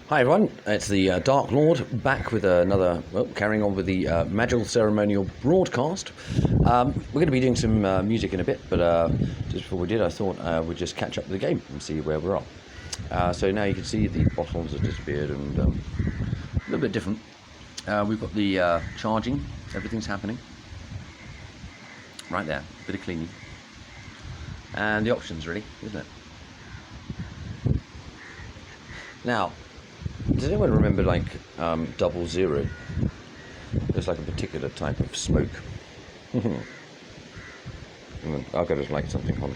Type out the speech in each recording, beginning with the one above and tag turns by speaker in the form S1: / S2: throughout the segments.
S1: Hi everyone, it's the Dark Lord back with carrying on with the magical ceremonial broadcast. We're going to be doing some music in a bit, but just before we did, I thought we'd just catch up with the game and see where we're at. So now you can see the bottles have disappeared and a little bit different. We've got the charging, everything's happening. Right there, bit of cleaning. And the options really, isn't it? Now, does anyone remember like 00? There's like a particular type of smoke. I'll go just like something on.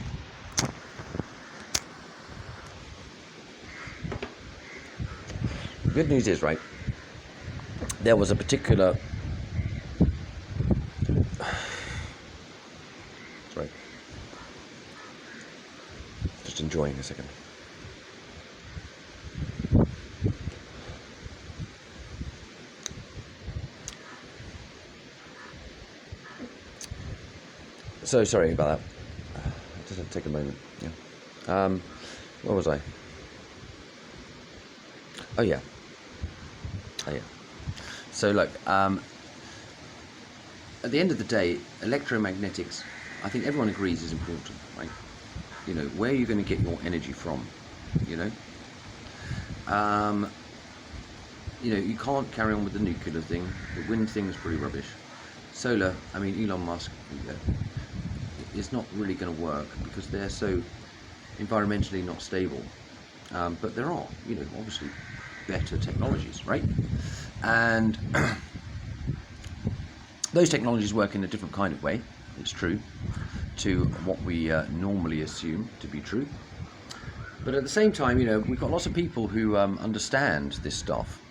S1: The good news is, right, there was a particular... Sorry. Just enjoying a second. So sorry about that. Just had to take a moment. Yeah. Where was I? Oh yeah. So look, at the end of the day, electromagnetics, I think everyone agrees, is important, right? You know, where are you going to get your energy from? You know, you can't carry on with the nuclear thing. The wind thing is pretty rubbish. Solar, I mean, Elon Musk, it's not really going to work because they're so environmentally not stable. But there are, obviously better technologies, right? And those technologies work in a different kind of way, it's true, to what we normally assume to be true. But at the same time, we've got lots of people who understand this stuff.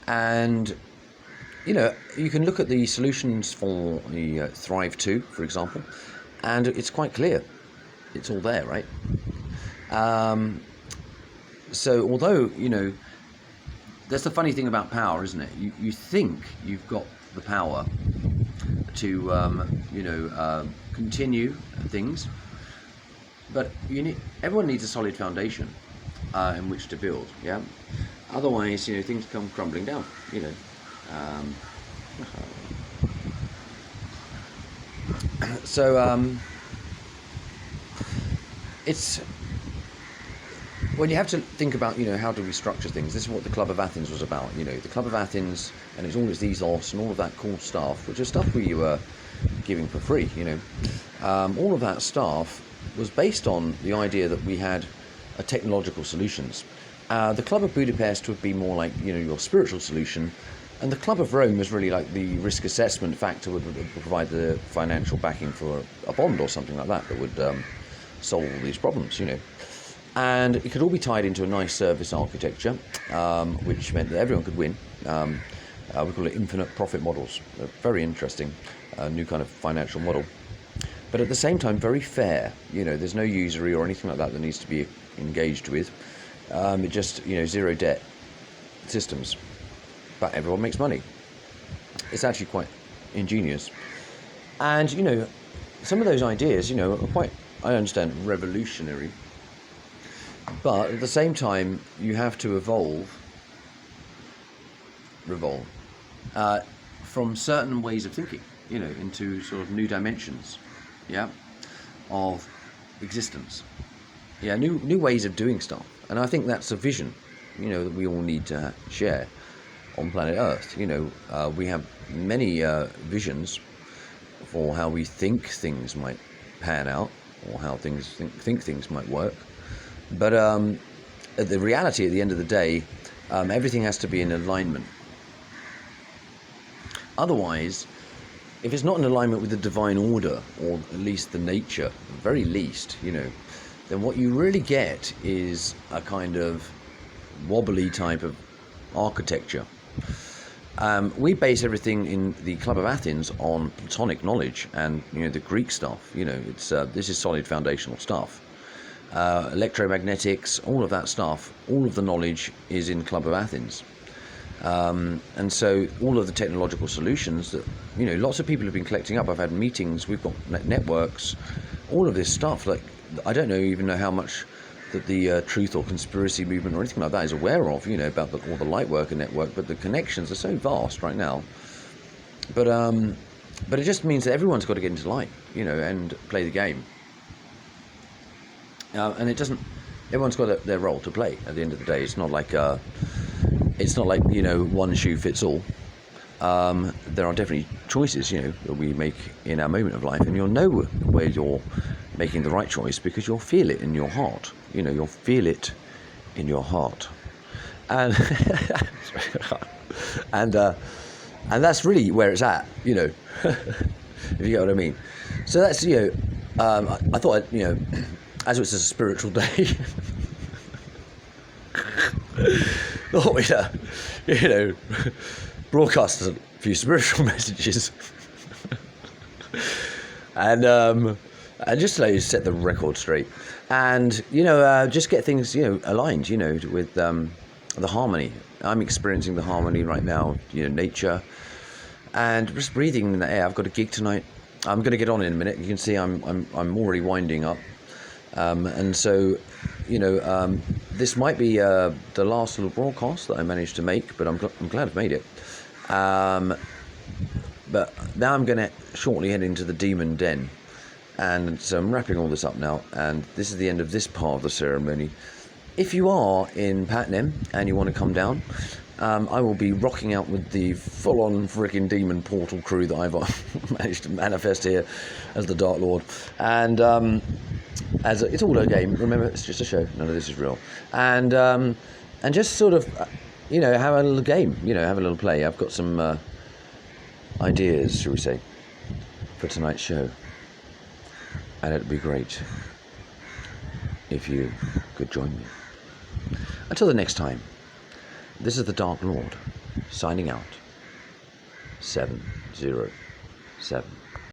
S1: And you can look at the solutions for the Thrive 2, for example, and it's quite clear. It's all there, right? So although, that's the funny thing about power, isn't it? You think you've got the power to, continue things, but everyone needs a solid foundation in which to build, yeah? Otherwise, things come crumbling down, So it's when you have to think about how do we structure things. This is what the Club of Athens was about. The Club of Athens, and it's all its ethos and all of that cool stuff, which is stuff we were giving for free. All of that stuff was based on the idea that we had a technological solutions. The Club of Budapest would be more like your spiritual solution. And the Club of Rome was really like the risk assessment factor would provide the financial backing for a bond or something like that would solve all these problems, And it could all be tied into a nice service architecture, which meant that everyone could win. We call it infinite profit models. A very interesting new kind of financial model. But at the same time, very fair. There's no usury or anything like that needs to be engaged with. It just, zero debt systems. But everyone makes money. It's actually quite ingenious. And, some of those ideas, are quite, I understand, revolutionary. But at the same time, you have to revolve from certain ways of thinking, into sort of new dimensions, yeah, of existence. Yeah, new ways of doing stuff. And I think that's a vision, that we all need to share on planet Earth. We have many visions for how we think things might pan out, or how things think things might work. But the reality at the end of the day, everything has to be in alignment. Otherwise, if it's not in alignment with the divine order, or at least the nature, at the very least, then what you really get is a kind of wobbly type of architecture. We base everything in the Club of Athens on Platonic knowledge and the Greek stuff. It's this is solid foundational stuff. Electromagnetics, all of that stuff, all of the knowledge is in Club of Athens. And so all of the technological solutions that lots of people have been collecting up. I've had meetings. We've got networks. All of this stuff. Like I don't even know how much that the truth or conspiracy movement or anything like that is aware of, about all the Lightworker network, but the connections are so vast right now. But it just means that everyone's got to get into light, and play the game. And it doesn't. Everyone's got their role to play. At the end of the day, it's not like one shoe fits all. There are definitely choices, that we make in our moment of life, and you'll know where you're making the right choice because you'll feel it in your heart. You'll feel it in your heart, and and that's really where it's at, if you get what I mean. So that's I thought as it's a spiritual day, thought we'd broadcast a few spiritual messages, and just to set the record straight, and just get things aligned, with the harmony. I'm experiencing the harmony right now, nature, and just breathing in the air. I've got a gig tonight. I'm going to get on in a minute. You can see I'm already winding up, and so this might be the last little broadcast that I managed to make, but I'm glad I've made it. But now I'm going to shortly head into the Demon Den, and so I'm wrapping all this up now, and this is the end of this part of the ceremony. If you are in Patnam and you want to come down, I will be rocking out with the full-on freaking Demon Portal crew that I've managed to manifest here as the Dark Lord, and it's all a game. Remember, it's just a show. None of this is real, and just sort of have a little game. Have a little play. I've got some ideas, shall we say, for tonight's show, and it'd be great if you could join me. Until the next time, this is the Dark Lord signing out. 707.